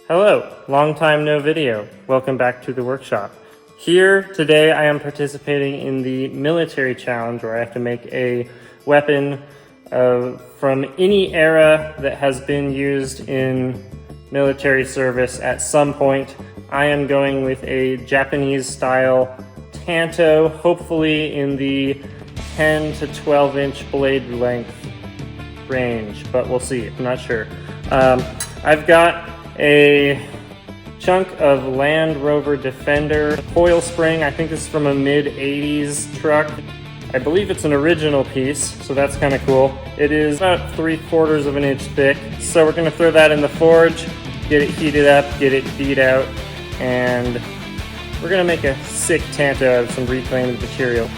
Hello, long time no video. Welcome back to the workshop. Here today I am participating in the military challenge where I have to make a weapon from any era that has been used in military service at some point. I am going with a Japanese style tanto, hopefully in the 10 to 12 inch blade length range, but we'll see, I'm not sure. I've got a chunk of Land Rover Defender coil spring. I think this is from a mid-80s truck. I believe it's an original piece, so that's kind of cool. It is about 3/4 of an inch thick. So we're gonna throw that in the forge, get it heated up, get it beat out, and we're gonna make a sick tanto out of some reclaimed material.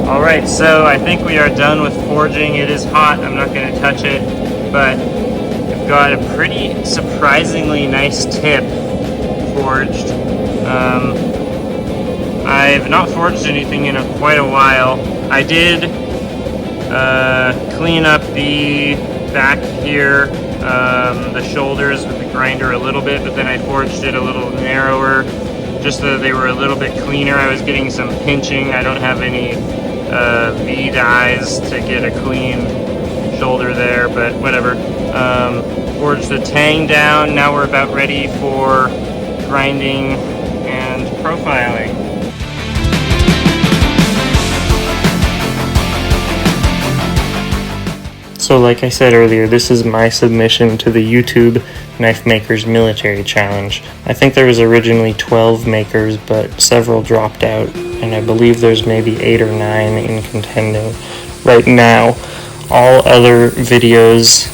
Alright, so I think we are done with forging. It is hot, I'm not going to touch it, but I've got a pretty surprisingly nice tip forged. I've not forged anything in quite a while. I did clean up the back here, the shoulders with the grinder a little bit, but then I forged it a little narrower, just so that they were a little bit cleaner. I was getting some pinching. I don't have any V dies to get a clean shoulder there, but whatever. Forged the tang down. Now we're about ready for grinding and profiling. So like I said earlier, this is my submission to the YouTube Knife Makers Military Challenge. I think there was originally 12 makers, but several dropped out, and I believe there's maybe 8 or 9 in contending right now. All other videos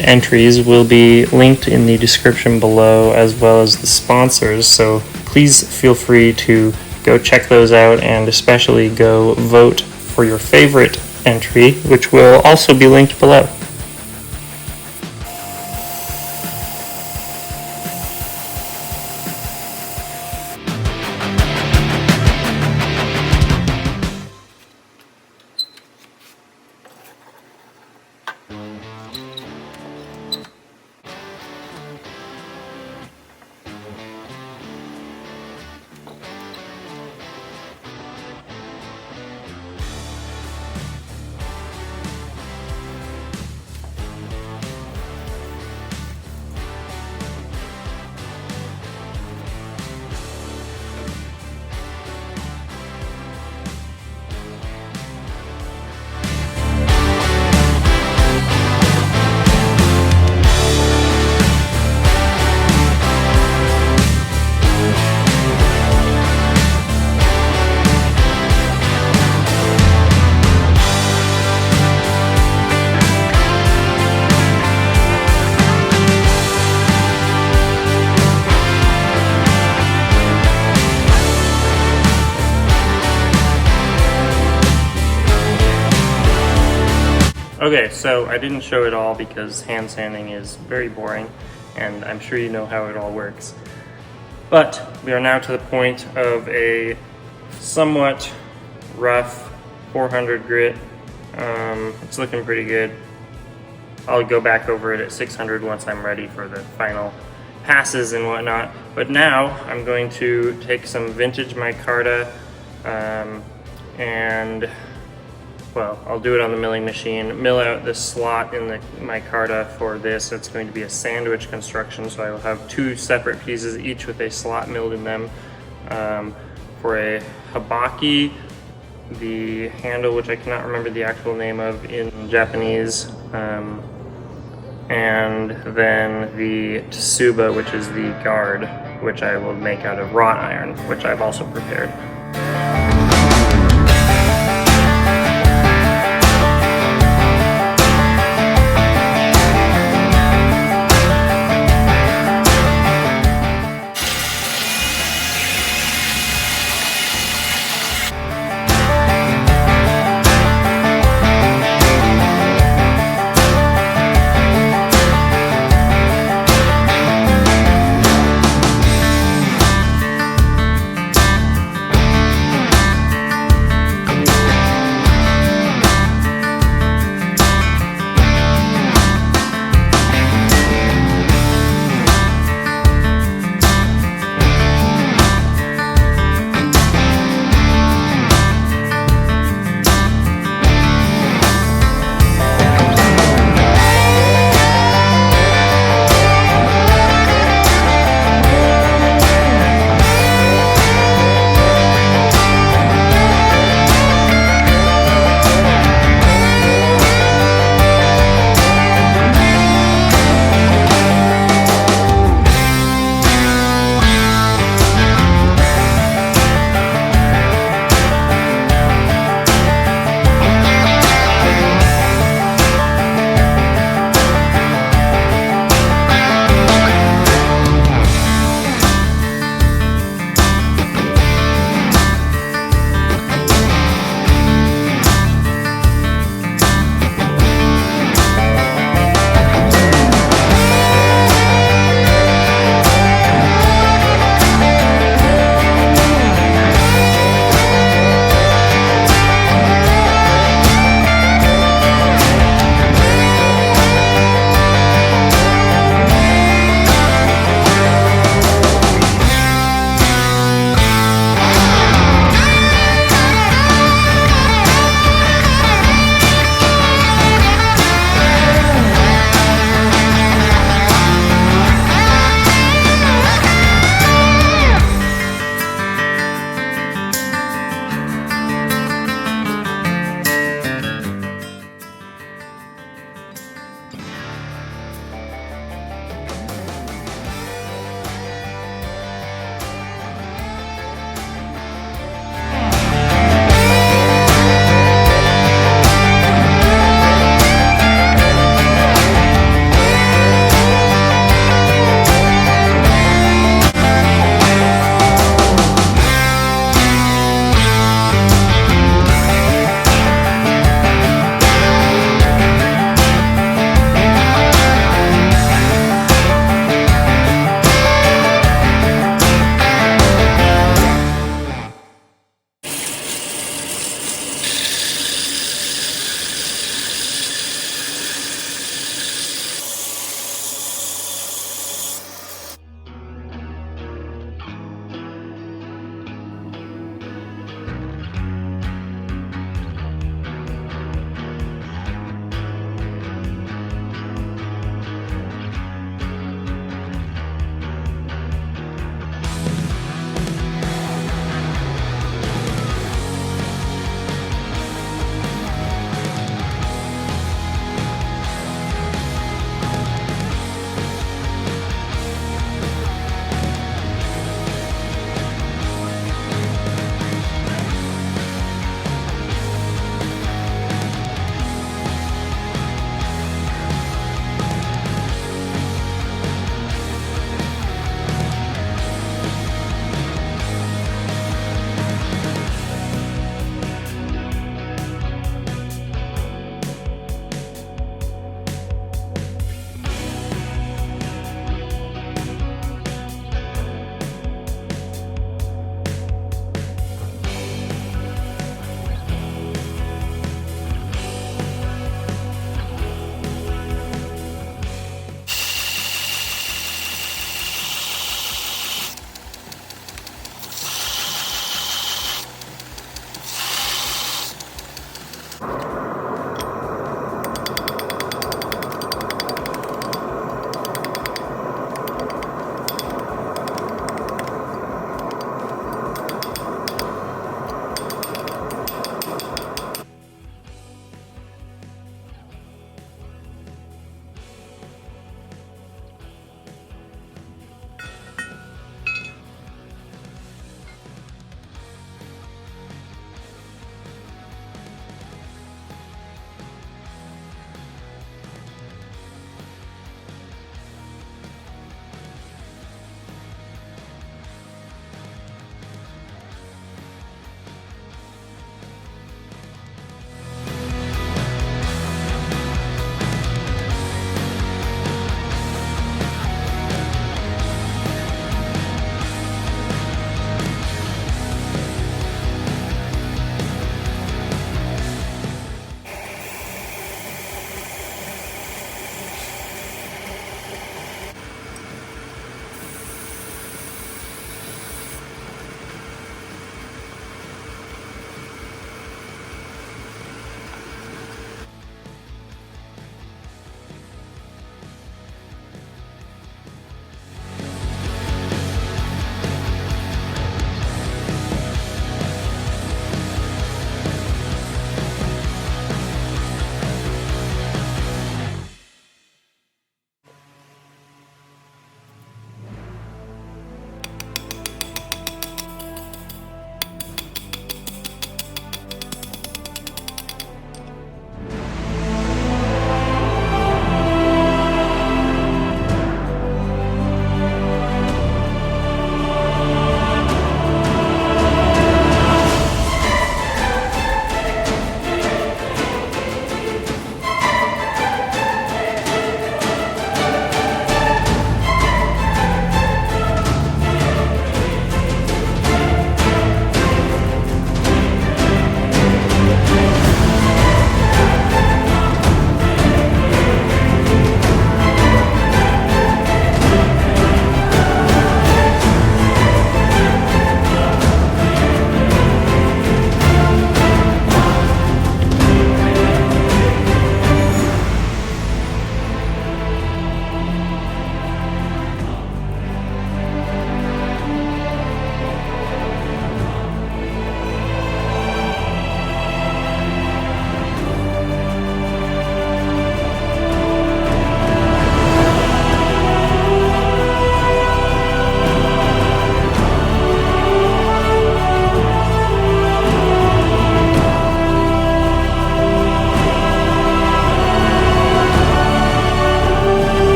/ entries will be linked in the description below, as well as the sponsors, so please feel free to go check those out, and especially go vote for your favorite entry, which will also be linked below. Okay, so I didn't show it all because hand sanding is very boring, and I'm sure you know how it all works. But we are now to the point of a somewhat rough 400 grit. It's looking pretty good. I'll go back over it at 600 once I'm ready for the final passes and whatnot. But now I'm going to take some vintage micarta and, well, I'll do it on the milling machine, mill out the slot in the micarta for this. It's going to be a sandwich construction, so I will have two separate pieces, each with a slot milled in them. For a habaki, the handle, which I cannot remember the actual name of in Japanese, and then the tsuba, which is the guard, which I will make out of wrought iron, which I've also prepared.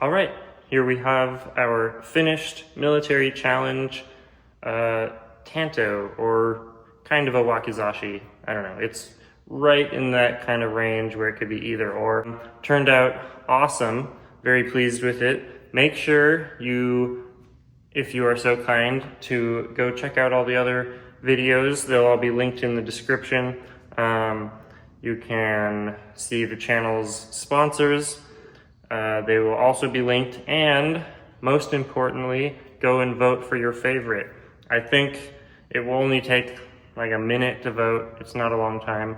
All right, here we have our finished military challenge tanto, or kind of a wakizashi. I don't know, it's right in that kind of range where it could be either or. Turned out awesome, very pleased with it. Make sure you, if you are so kind, to go check out all the other videos. They'll all be linked in the description. You can see the channel's sponsors. They will also be linked, and most importantly, go and vote for your favorite. I think it will only take like a minute to vote. It's not a long time.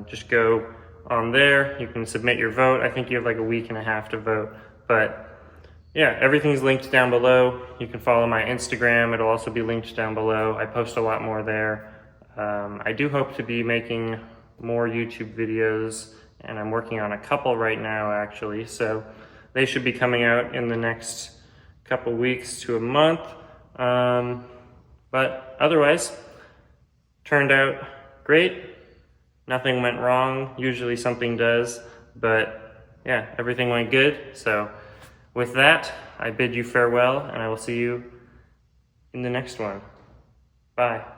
Just go on there. You can submit your vote. I think you have like a week and a half to vote, but yeah, everything's linked down below. You can follow my Instagram. It'll also be linked down below. I post a lot more there. I do hope to be making more YouTube videos, and I'm working on a couple right now actually, so they should be coming out in the next couple weeks to a month. But otherwise, turned out great. Nothing went wrong. Usually something does, but yeah, everything went good. So with that, I bid you farewell, and I will see you in the next one. Bye.